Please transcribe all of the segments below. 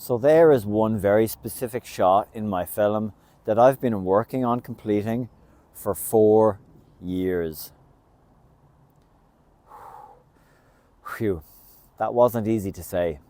So there is one very specific shot in my film that I've been working on completing for 4 years. Phew, that wasn't easy to say.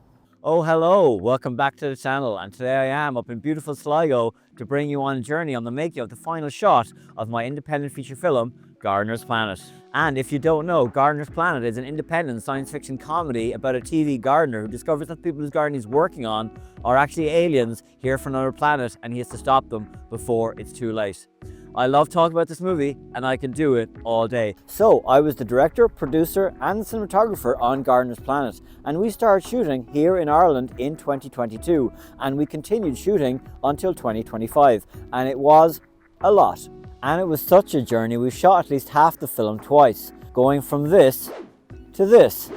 Oh, hello, welcome back to the channel, and today I am up in beautiful Sligo to bring you on a journey on the making of the final shot of my independent feature film, Gardener's Planet. And if you don't know, Gardener's Planet is an independent science fiction comedy about a TV gardener who discovers that the people whose garden he's working on are actually aliens here from another planet, and he has to stop them before it's too late. I love talking about this movie, and I can do it all day. So I was the director, producer and cinematographer on Gardener's Planet, and we started shooting here in Ireland in 2022, and we continued shooting until 2025, and it was a lot. And it was such a journey, we shot at least half the film twice, going from this to this.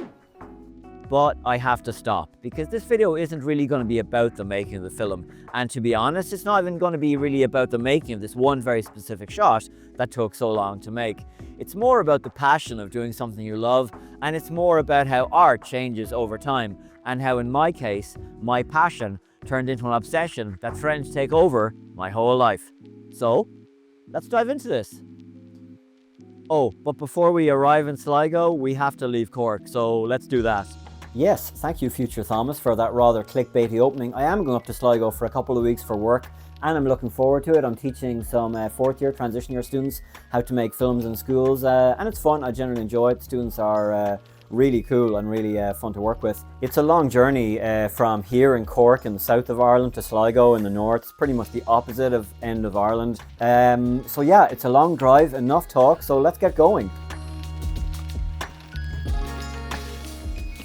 But I have to stop because this video isn't really going to be about the making of the film, and to be honest, it's not even going to be really about the making of this one very specific shot that took so long to make. It's more about the passion of doing something you love, and it's more about how art changes over time, and how in my case, my passion turned into an obsession that threatened to take over my whole life. So, let's dive into this. Oh, but before we arrive in Sligo, we have to leave Cork, so let's do that. Yes, thank you, Future Thomas, for that rather clickbaity opening. I am going up to Sligo for a couple of weeks for work, and I'm looking forward to it. I'm teaching some fourth year, transition year students how to make films in schools, and it's fun. I generally enjoy it. Students are really cool and really fun to work with. It's a long journey from here in Cork in the south of Ireland to Sligo in the north. It's pretty much the opposite of end of Ireland. So yeah, it's a long drive, enough talk, so let's get going.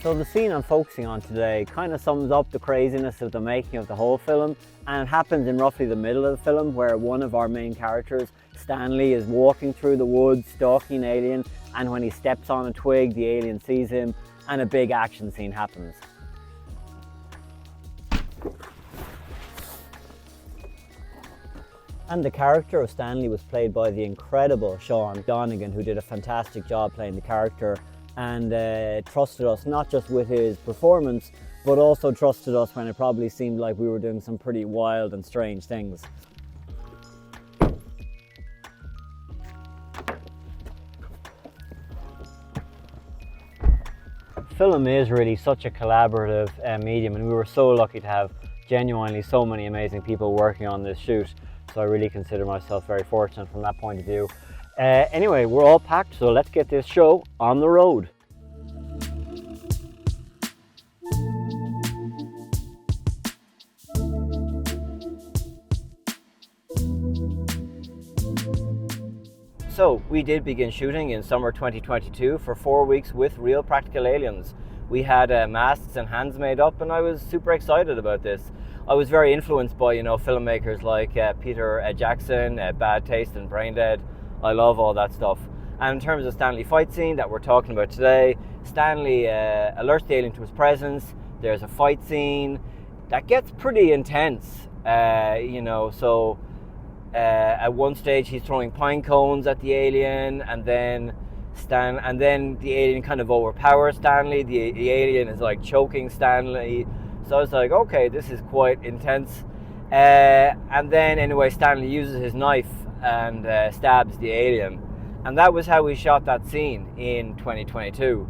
So the scene I'm focusing on today kind of sums up the craziness of the making of the whole film, and it happens in roughly the middle of the film, where one of our main characters, Stanley, is walking through the woods stalking an alien, and when he steps on a twig, the alien sees him and a big action scene happens. And the character of Stanley was played by the incredible Sean Donegan, who did a fantastic job playing the character, and trusted us not just with his performance, but also trusted us when it probably seemed like we were doing some pretty wild and strange things. Film is really such a collaborative medium, and we were so lucky to have genuinely so many amazing people working on this shoot, so I really consider myself very fortunate from that point of view. Anyway, we're all packed, so let's get this show on the road. So we did begin shooting in summer 2022 for 4 weeks with real practical aliens. We had masks and hands made up, and I was super excited about this. I was very influenced by, filmmakers like Peter Jackson, Bad Taste and Braindead. I love all that stuff. And in terms of Stanley fight scene that we're talking about today, Stanley alerts the alien to his presence. There's a fight scene that gets pretty intense, at one stage he's throwing pine cones at the alien, and then the alien kind of overpowers Stanley. The alien is like choking Stanley. So I was like, okay, this is quite intense. And then anyway, Stanley uses his knife and stabs the alien. And that was how we shot that scene in 2022.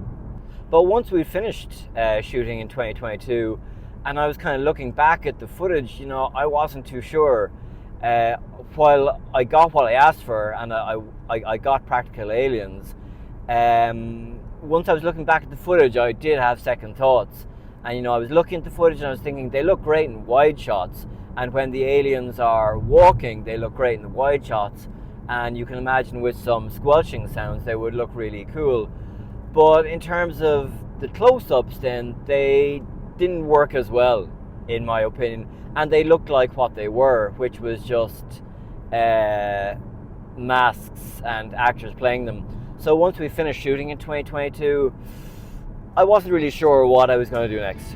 But once we finished shooting in 2022, and I was kind of looking back at the footage, I wasn't too sure. While I got what I asked for, and I got practical aliens, once I was looking back at the footage, I did have second thoughts. And I was looking at the footage and I was thinking, they look great in wide shots, and when the aliens are walking, they look great in the wide shots, and you can imagine with some squelching sounds they would look really cool. But in terms of the close-ups, then they didn't work as well, in my opinion, and they looked like what they were, which was just masks and actors playing them. So once we finished shooting in 2022, I wasn't really sure what I was going to do next.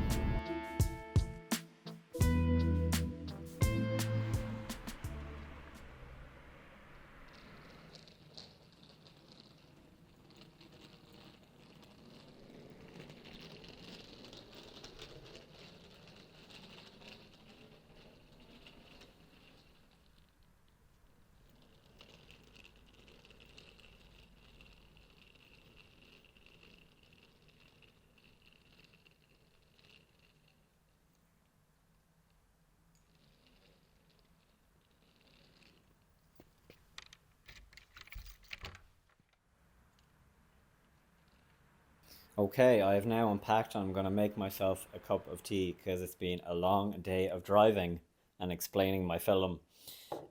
Okay, I have now unpacked and I'm going to make myself a cup of tea because it's been a long day of driving and explaining my film.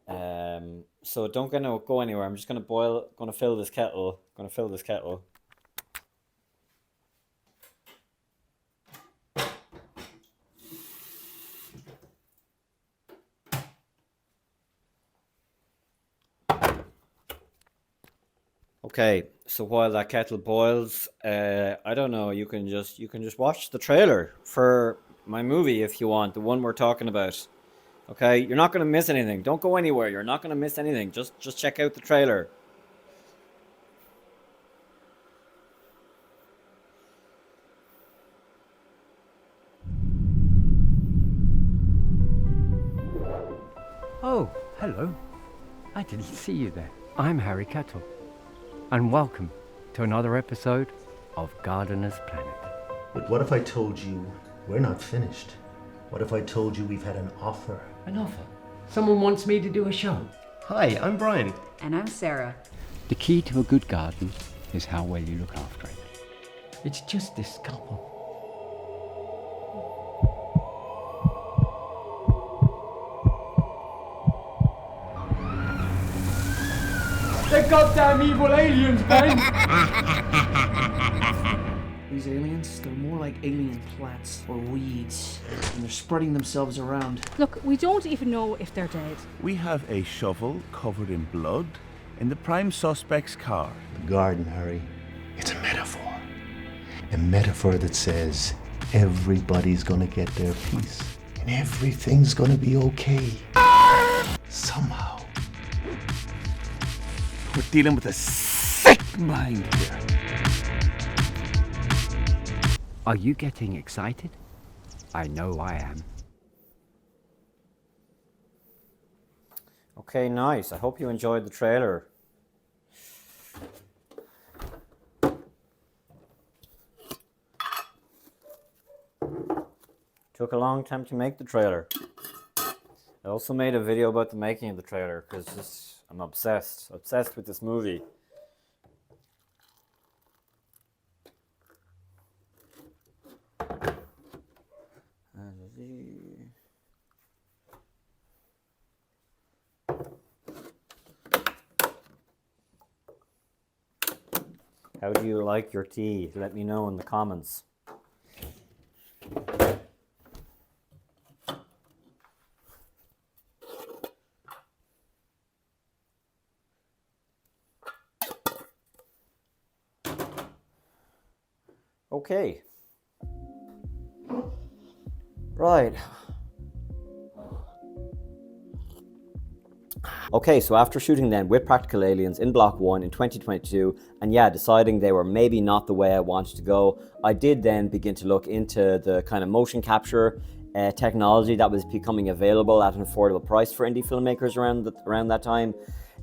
So don't gonna go anywhere. I'm just gonna fill this kettle. Gonna fill this kettle. Okay, so while that kettle boils, I don't know. You can just watch the trailer for my movie if you want, the one we're talking about. Okay, you're not gonna miss anything. Don't go anywhere. You're not gonna miss anything. Just check out the trailer. Oh, hello. I didn't see you there. I'm Harry Kettle, and welcome to another episode of Gardener's Planet. But what if I told you we're not finished? What if I told you we've had an offer? An offer? Someone wants me to do a show. Hi, I'm Brian. And I'm Sarah. The key to a good garden is how well you look after it. It's just this couple. They're goddamn evil aliens, Ben! These aliens, they're more like alien plants or weeds, and they're spreading themselves around. Look, we don't even know if they're dead. We have a shovel covered in blood in the prime suspect's car. The garden, Harry. It's a metaphor. A metaphor that says everybody's gonna get their piece. And everything's gonna be okay. Somehow. We're dealing with a sick mind here. Are you getting excited? I know I am. Okay, nice. I hope you enjoyed the trailer. Took a long time to make the trailer. I also made a video about the making of the trailer because I'm obsessed with this movie. How do you like your tea? Let me know in the comments. Okay. Right. Okay, so after shooting then with Practical Aliens in Block 1 in 2022, and yeah, deciding they were maybe not the way I wanted to go, I did then begin to look into the kind of motion capture technology that was becoming available at an affordable price for indie filmmakers around that time.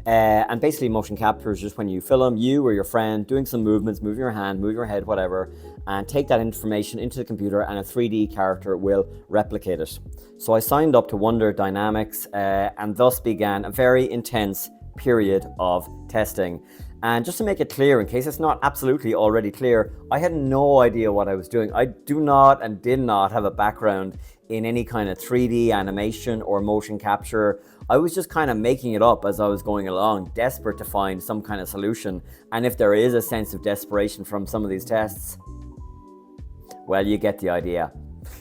And basically motion capture is just when you film you or your friend doing some movements, move your hand, move your head, whatever, and take that information into the computer and a 3D character will replicate it. So I signed up to Wonder Dynamics and thus began a very intense period of testing. And just to make it clear, in case it's not absolutely already clear, I had no idea what I was doing. I do not and did not have a background in any kind of 3D animation or motion capture. I was just kind of making it up as I was going along, desperate to find some kind of solution. And if there is a sense of desperation from some of these tests, well, you get the idea.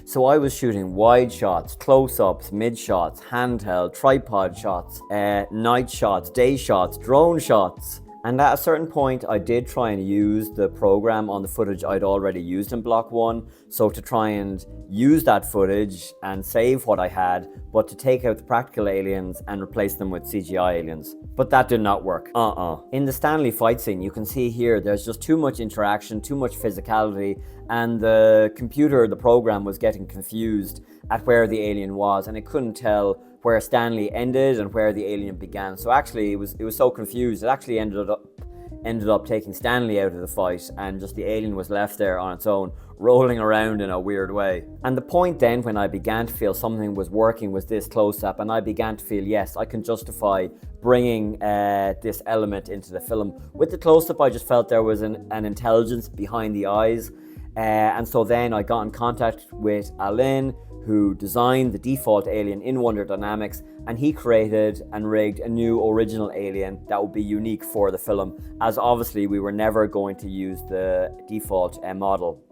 So I was shooting wide shots, close-ups, mid-shots, handheld, tripod shots, night shots, day shots, drone shots. And at a certain point, I did try and use the program on the footage I'd already used in Block 1. So to try and use that footage and save what I had, but to take out the practical aliens and replace them with CGI aliens. But that did not work. In the Stanley fight scene, you can see here, there's just too much interaction, too much physicality, and the computer, the program, was getting confused at where the alien was, and it couldn't tell where Stanley ended and where the alien began. So actually it was so confused, it actually ended up taking Stanley out of the fight, and just the alien was left there on its own, rolling around in a weird way. And the point then when I began to feel something was working was this close-up, and I began to feel, yes, I can justify bringing this element into the film. With the close-up, I just felt there was an intelligence behind the eyes. And so then I got in contact with Alain, who designed the default alien in Wonder Dynamics, and he created and rigged a new original alien that would be unique for the film, as obviously we were never going to use the default model.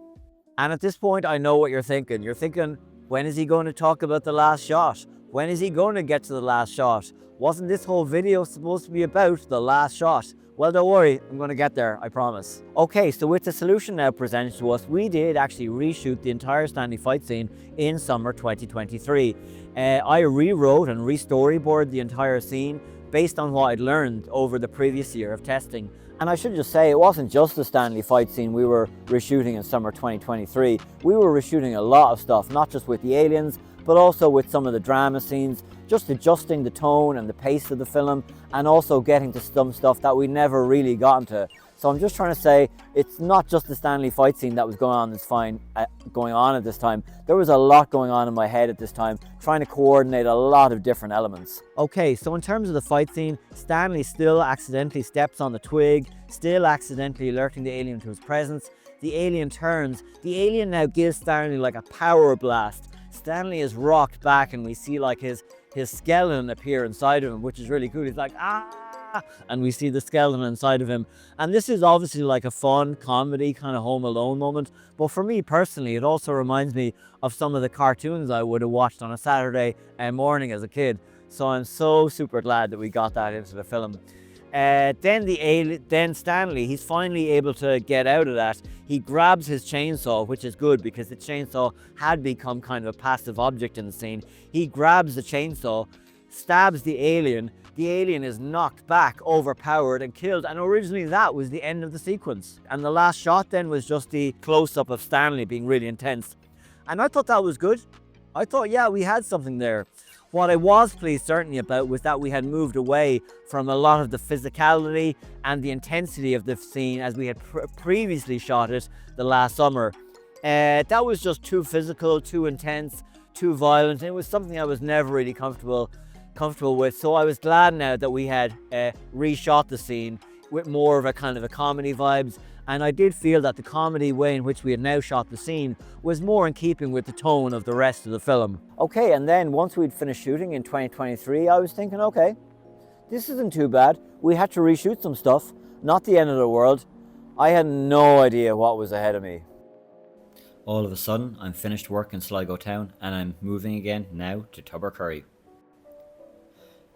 And at this point, I know what you're thinking. You're thinking, when is he going to talk about the last shot? When is he going to get to the last shot? Wasn't this whole video supposed to be about the last shot? Well, don't worry, I'm going to get there, I promise. Okay, so with the solution now presented to us, we did actually reshoot the entire Stanley fight scene in summer 2023. I rewrote and re-storyboarded the entire scene based on what I'd learned over the previous year of testing. And I should just say, it wasn't just the Stanley fight scene we were reshooting in summer 2023. We were reshooting a lot of stuff, not just with the aliens, but also with some of the drama scenes, just adjusting the tone and the pace of the film, and also getting to some stuff that we never really got into. So I'm just trying to say, it's not just the Stanley fight scene that was going on at this time. There was a lot going on in my head at this time, trying to coordinate a lot of different elements. Okay, so in terms of the fight scene, Stanley still accidentally steps on the twig, still accidentally alerting the alien to his presence. The alien turns. The alien now gives Stanley like a power blast. Stanley is rocked back and we see like his skeleton appear inside of him, which is really cool. He's like, ah! And we see the skeleton inside of him. And this is obviously like a fun comedy kind of Home Alone moment. But for me personally, it also reminds me of some of the cartoons I would have watched on a Saturday morning as a kid. So I'm so super glad that we got that into the film. Then Stanley, he's finally able to get out of that. He grabs his chainsaw, which is good because the chainsaw had become kind of a passive object in the scene. He grabs the chainsaw, stabs the alien. The alien is knocked back, overpowered and killed, and originally that was the end of the sequence. And the last shot then was just the close-up of Stanley being really intense. And I thought that was good. I thought, yeah, we had something there. What I was pleased certainly about was that we had moved away from a lot of the physicality and the intensity of the scene as we had previously shot it the last summer. That was just too physical, too intense, too violent. It was something I was never really comfortable with. So I was glad now that we had reshot the scene with more of a kind of a comedy vibes. And I did feel that the comedy way in which we had now shot the scene was more in keeping with the tone of the rest of the film. Okay, and then once we'd finished shooting in 2023, I was thinking, okay, this isn't too bad. We had to reshoot some stuff, not the end of the world. I had no idea what was ahead of me. All of a sudden, I'm finished work in Sligo town and I'm moving again now to Tubbercurry.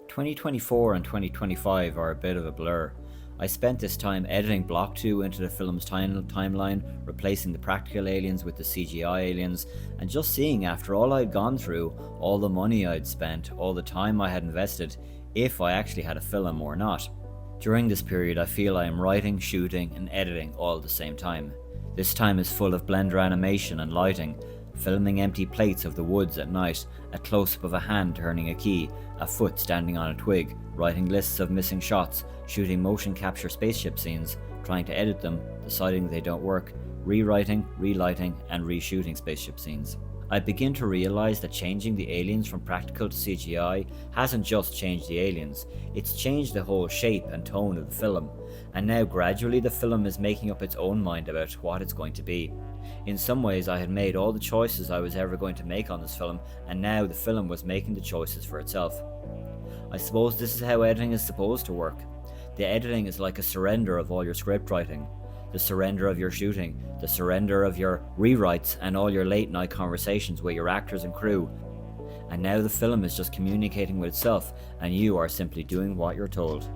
2024 and 2025 are a bit of a blur. I spent this time editing Block 2 into the film's timeline, replacing the practical aliens with the CGI aliens, and just seeing after all I'd gone through, all the money I'd spent, all the time I had invested, if I actually had a film or not. During this period I feel I am writing, shooting and editing all at the same time. This time is full of Blender animation and lighting, filming empty plates of the woods at night, a close-up of a hand turning a key, a foot standing on a twig, writing lists of missing shots, shooting motion capture spaceship scenes, trying to edit them, deciding they don't work, rewriting, relighting and reshooting spaceship scenes. I begin to realise that changing the aliens from practical to CGI hasn't just changed the aliens, it's changed the whole shape and tone of the film, and now gradually the film is making up its own mind about what it's going to be. In some ways I had made all the choices I was ever going to make on this film, and now the film was making the choices for itself. I suppose this is how editing is supposed to work. The editing is like a surrender of all your script writing, the surrender of your shooting, the surrender of your rewrites and all your late night conversations with your actors and crew. And now the film is just communicating with itself and you are simply doing what you're told.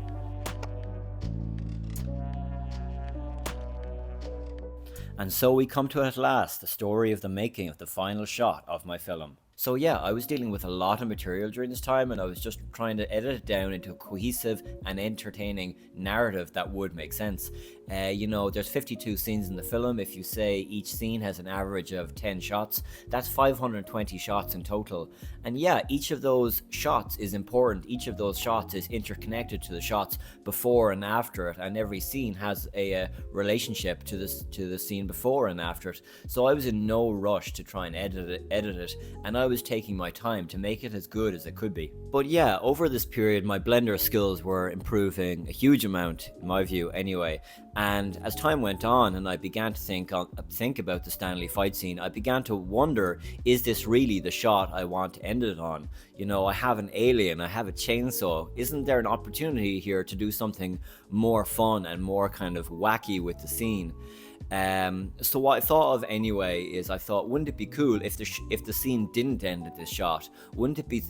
And so we come to it at last, the story of the making of the final shot of my film. So yeah, I was dealing with a lot of material during this time and I was just trying to edit it down into a cohesive and entertaining narrative that would make sense. There's 52 scenes in the film. If you say each scene has an average of 10 shots, that's 520 shots in total. And yeah, each of those shots is important. Each of those shots is interconnected to the shots before and after it, and every scene has a relationship to the scene before and after it. So I was in no rush to try and edit it, and I was taking my time to make it as good as it could be. But yeah, over this period, my Blender skills were improving a huge amount, in my view anyway. And as time went on and I began to think about the Stanley fight scene, I began to wonder, is this really the shot I want to end it on? You know, I have an alien, I have a chainsaw. Isn't there an opportunity here to do something more fun and more kind of wacky with the scene? So what I thought of anyway is, I thought, wouldn't it be cool if the scene didn't end at this shot? Wouldn't it be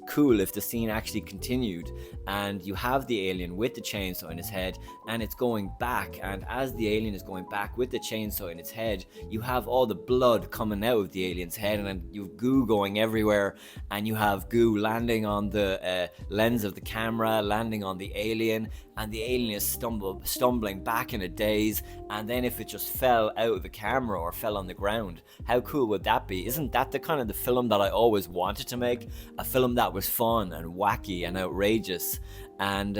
cool if the scene actually continued and you have the alien with the chainsaw in his head and it's going back, and as the alien is going back with the chainsaw in its head, you have all the blood coming out of the alien's head, and then you've goo going everywhere, and you have goo landing on the lens of the camera, landing on the alien, and the alien is stumbling back in a daze, and then if it just fell out of the camera or fell on the ground, how cool would that be? Isn't that the kind of the film that I always wanted to make? A film that was fun and wacky and outrageous. And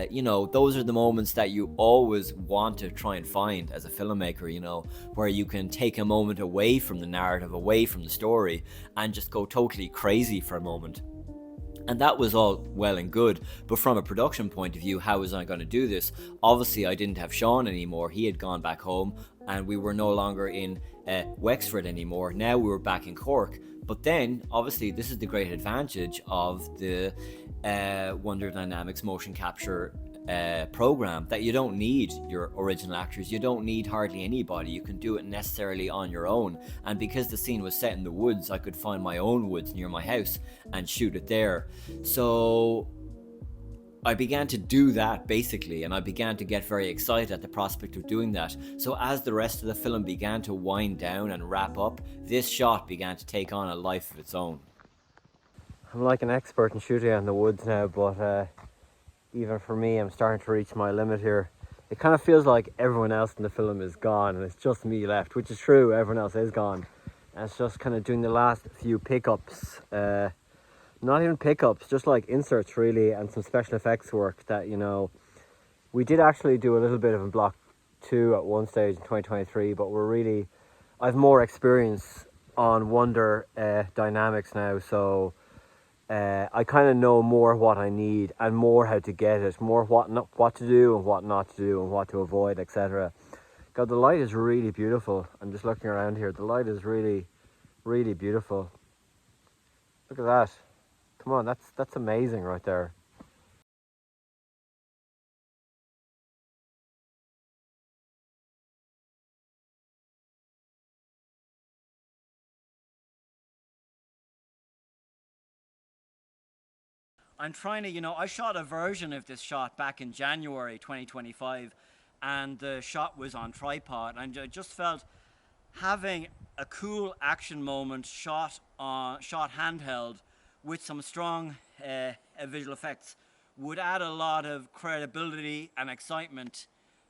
you know, those are the moments that you always want to try and find as a filmmaker, you know, where you can take a moment away from the narrative, away from the story, and just go totally crazy for a moment. And that was all well and good, but from a production point of view, how was I going to do this? Obviously, I didn't have Sean anymore. He had gone back home, and we were no longer in Wexford anymore. Now we were back in Cork. But then, obviously, this is the great advantage of the Wonder Dynamics motion capture program, that you don't need your original actors, you don't need hardly anybody, you can do it necessarily on your own. And because the scene was set in the woods, I could find my own woods near my house and shoot it there. So I began to do that basically, and I began to get very excited at the prospect of doing that. So as the rest of the film began to wind down and wrap up, this shot began to take on a life of its own. I'm like an expert in shooting in the woods now, but even for me, I'm starting to reach my limit here. It kind of feels like everyone else in the film is gone and it's just me left, which is true, everyone else is gone. And it's just kind of doing the last few pickups, not even pickups, just like inserts really, and some special effects work that, you know, we did actually do a little bit of in Block 2 at one stage in 2023, but I've more experience on Wonder Dynamics now, so I kind of know more what I need and more how to get it, more what to do and what not to do and what to avoid, etc. God, the light is really beautiful. I'm just looking around here. The light is really, really beautiful. Look at that. Come on, that's amazing right there. I'm trying to, you know, I shot a version of this shot back in January 2025, and the shot was on tripod, and I just felt having a cool action moment shot handheld with some strong visual effects would add a lot of credibility and excitement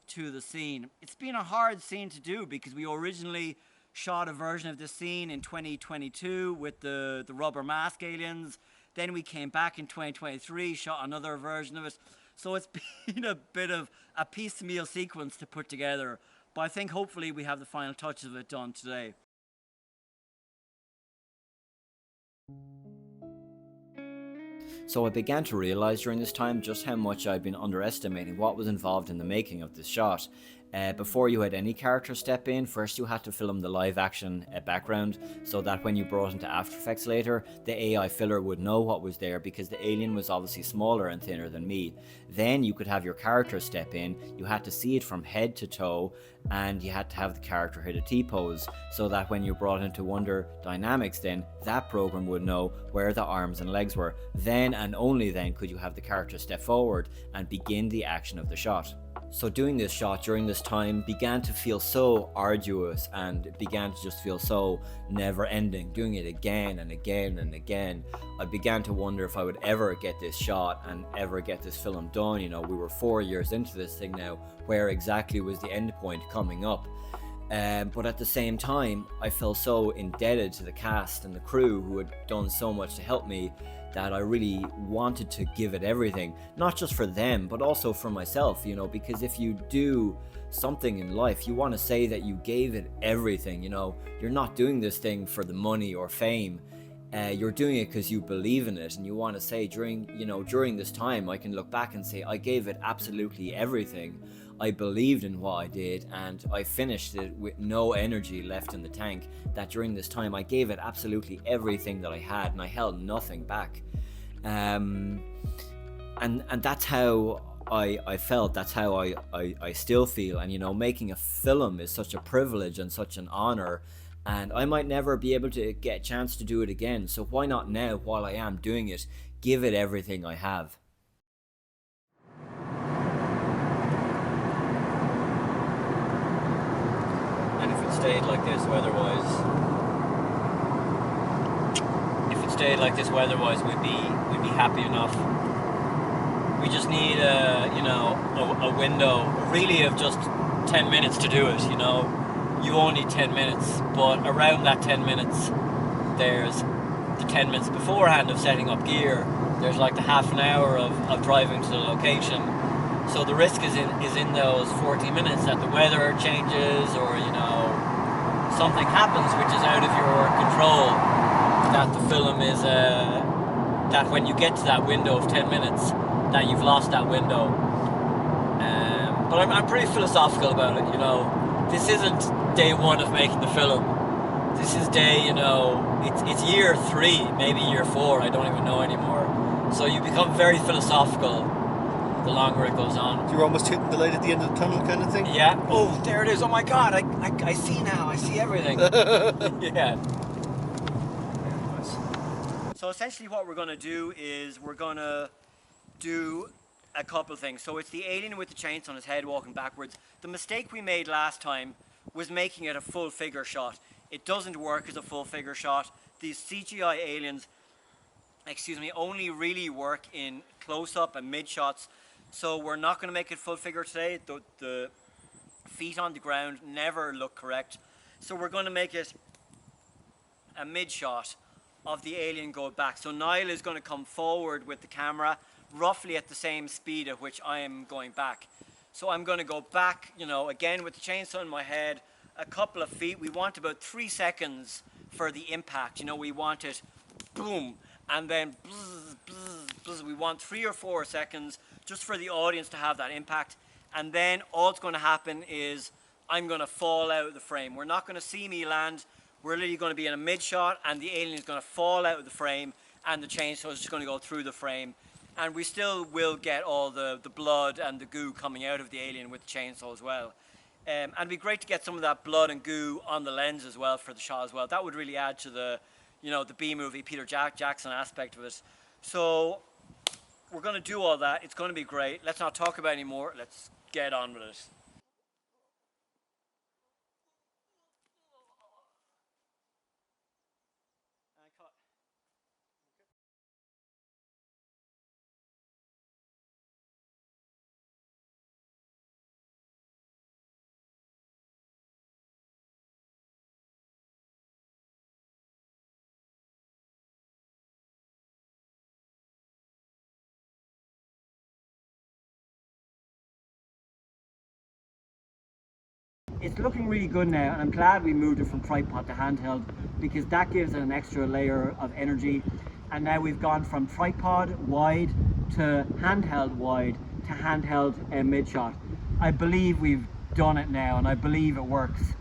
to the scene. It's been a hard scene to do because we originally shot a version of this scene in 2022 with the rubber mask aliens. Then we came back in 2023, shot another version of it. So it's been a bit of a piecemeal sequence to put together. But I think hopefully we have the final touches of it done today. So I began to realize during this time just how much I'd been underestimating what was involved in the making of this shot. Before you had any character step in, first you had to film the live action background so that when you brought into After Effects later, the AI filler would know what was there because the alien was obviously smaller and thinner than me. Then you could have your character step in, you had to see it from head to toe, and you had to have the character hit a T-pose so that when you brought into Wonder Dynamics, then that program would know where the arms and legs were. Then and only then could you have the character step forward and begin the action of the shot. So doing this shot during this time began to feel so arduous, and it began to just feel so never ending, doing it again and again and again. I began to wonder if I would ever get this shot and ever get this film done. You know, we were 4 years into this thing now. Where exactly was the end point coming up? But at the same time, I felt so indebted to the cast and the crew who had done so much to help me that I really wanted to give it everything, not just for them, but also for myself, you know, because if you do something in life, you want to say that you gave it everything, you know, you're not doing this thing for the money or fame. You're doing it because you believe in it, and you want to say during this time I can look back and say I gave it absolutely everything. I believed in what I did, and I finished it with no energy left in the tank. That during this time I gave it absolutely everything that I had, and I held nothing back. And that's how I felt. That's how I still feel. And making a film is such a privilege and such an honor, and I might never be able to get a chance to do it again. So why not now, while I am doing it, give it everything I have. And if it stayed like this weather-wise, we'd be happy enough. We just need a window, really, of just 10 minutes to do it. You only need 10 minutes, but around that 10 minutes, there's the 10 minutes beforehand of setting up gear. There's like the half an hour of driving to the location. So the risk is in those 40 minutes that the weather changes, or something happens which is out of your control. That the film is that when you get to that window of 10 minutes, that you've lost that window. But I'm pretty philosophical about it. This isn't day one of making the film. This is day, it's year 3, maybe year 4, I don't even know anymore. So you become very philosophical the longer it goes on. You're almost hitting the light at the end of the tunnel kind of thing? Yeah. Oh, there it is. Oh my God, I see now. I see everything. Yeah. So essentially what we're going to do is we're going to do a couple things. So it's the alien with the chainsaw on his head walking backwards. The mistake we made last time was making it a full figure shot. It doesn't work as a full figure shot. These CGI aliens, only really work in close-up and mid shots. So we're not going to make it full figure today. The feet on the ground never look correct. So we're going to make it a mid shot of the alien going back. So Niall is going to come forward with the camera roughly at the same speed at which I am going back. So I'm going to go back, again with the chainsaw in my head, a couple of feet. We want about 3 seconds for the impact. We want it boom, and then bzz, bzz, bzz. We want 3 or 4 seconds just for the audience to have that impact. And then all that's going to happen is I'm going to fall out of the frame. We're not going to see me land. We're literally going to be in a mid shot, and the alien is going to fall out of the frame, and the chainsaw is just going to go through the frame. And we still will get all the blood and the goo coming out of the alien with the chainsaw as well. And it'd be great to get some of that blood and goo on the lens as well for the shot as well. That would really add to the B-movie, Peter Jackson aspect of it. So we're going to do all that. It's going to be great. Let's not talk about it anymore. Let's get on with it. It's looking really good now, and I'm glad we moved it from tripod to handheld, because that gives it an extra layer of energy. And now we've gone from tripod wide to handheld wide to handheld mid shot. I believe we've done it now, and I believe it works.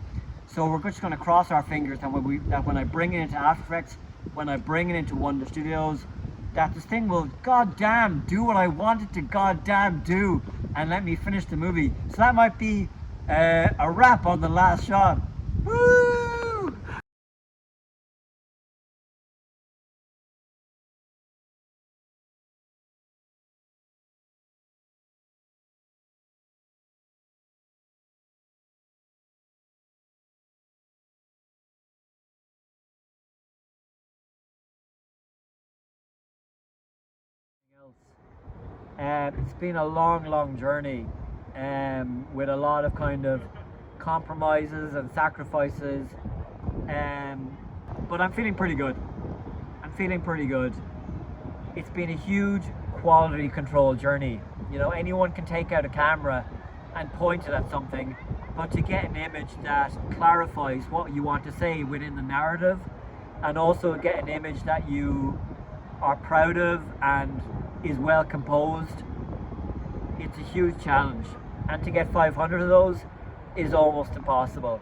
So we're just going to cross our fingers that when I bring it into After Effects, when I bring it into Wonder Studios, that this thing will goddamn do what I want it to goddamn do, and let me finish the movie. So that might be a wrap on the last shot. Woo! It's been a long journey, with a lot of kind of compromises and sacrifices, but I'm feeling pretty good. It's been a huge quality control journey. Anyone can take out a camera and point it at something, but to get an image that clarifies what you want to say within the narrative and also get an image that you are proud of and is well composed, it's a huge challenge. And to get 500 of those is almost impossible.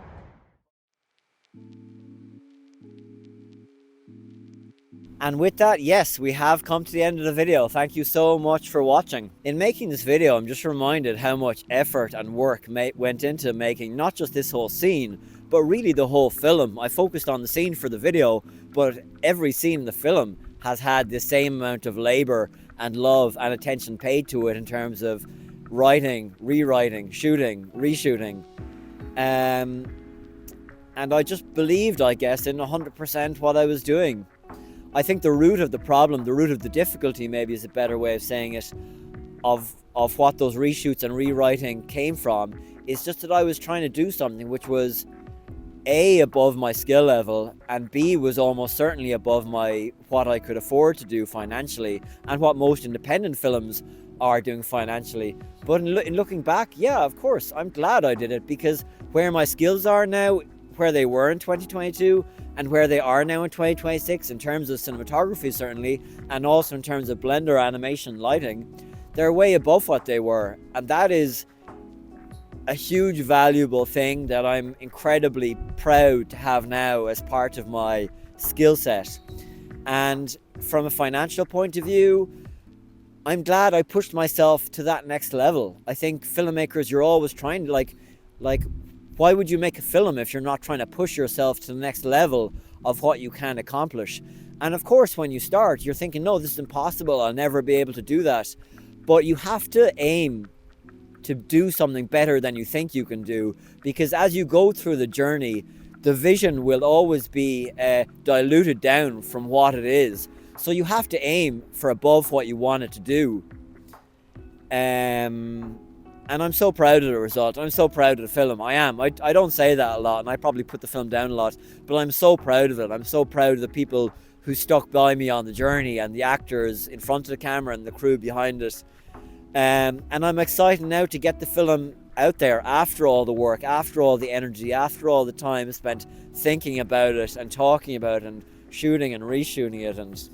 And with that, yes, we have come to the end of the video. Thank you so much for watching. In making this video, I'm just reminded how much effort and work went into making not just this whole scene, but really the whole film. I focused on the scene for the video, but every scene in the film has had the same amount of labor and love and attention paid to it in terms of writing, rewriting, shooting, reshooting. And I just believed, I guess, in 100% what I was doing. I think the root of the problem, the root of the difficulty maybe is a better way of saying it, of what those reshoots and rewriting came from, is just that I was trying to do something which was A, above my skill level, and B, was almost certainly above what I could afford to do financially, and what most independent films are doing financially. But in looking back, yeah, of course, I'm glad I did it, because where my skills are now, where they were in 2022 and where they are now in 2026 in terms of cinematography certainly, and also in terms of blender animation lighting, they're way above what they were, and that is a huge valuable thing that I'm incredibly proud to have now as part of my skill set. And from a financial point of view, I'm glad I pushed myself to that next level. I think filmmakers, you're always trying to like why would you make a film if you're not trying to push yourself to the next level of what you can accomplish? And of course, when you start, you're thinking, no, this is impossible. I'll never be able to do that. But you have to aim to do something better than you think you can do, because as you go through the journey, the vision will always be diluted down from what it is. So you have to aim for above what you want it to do. And I'm so proud of the result. I'm so proud of the film. I am. I don't say that a lot, and I probably put the film down a lot, but I'm so proud of it. I'm so proud of the people who stuck by me on the journey, and the actors in front of the camera and the crew behind it. And I'm excited now to get the film out there after all the work, after all the energy, after all the time spent thinking about it and talking about it and shooting and reshooting it, and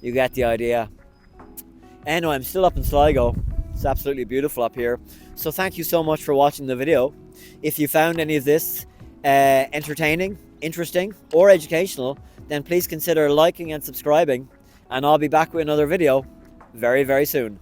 you get the idea. Anyway, I'm still up in Sligo. It's absolutely beautiful up here. So thank you so much for watching the video. If you found any of this entertaining, interesting, or educational, then please consider liking and subscribing, and I'll be back with another video very, very soon.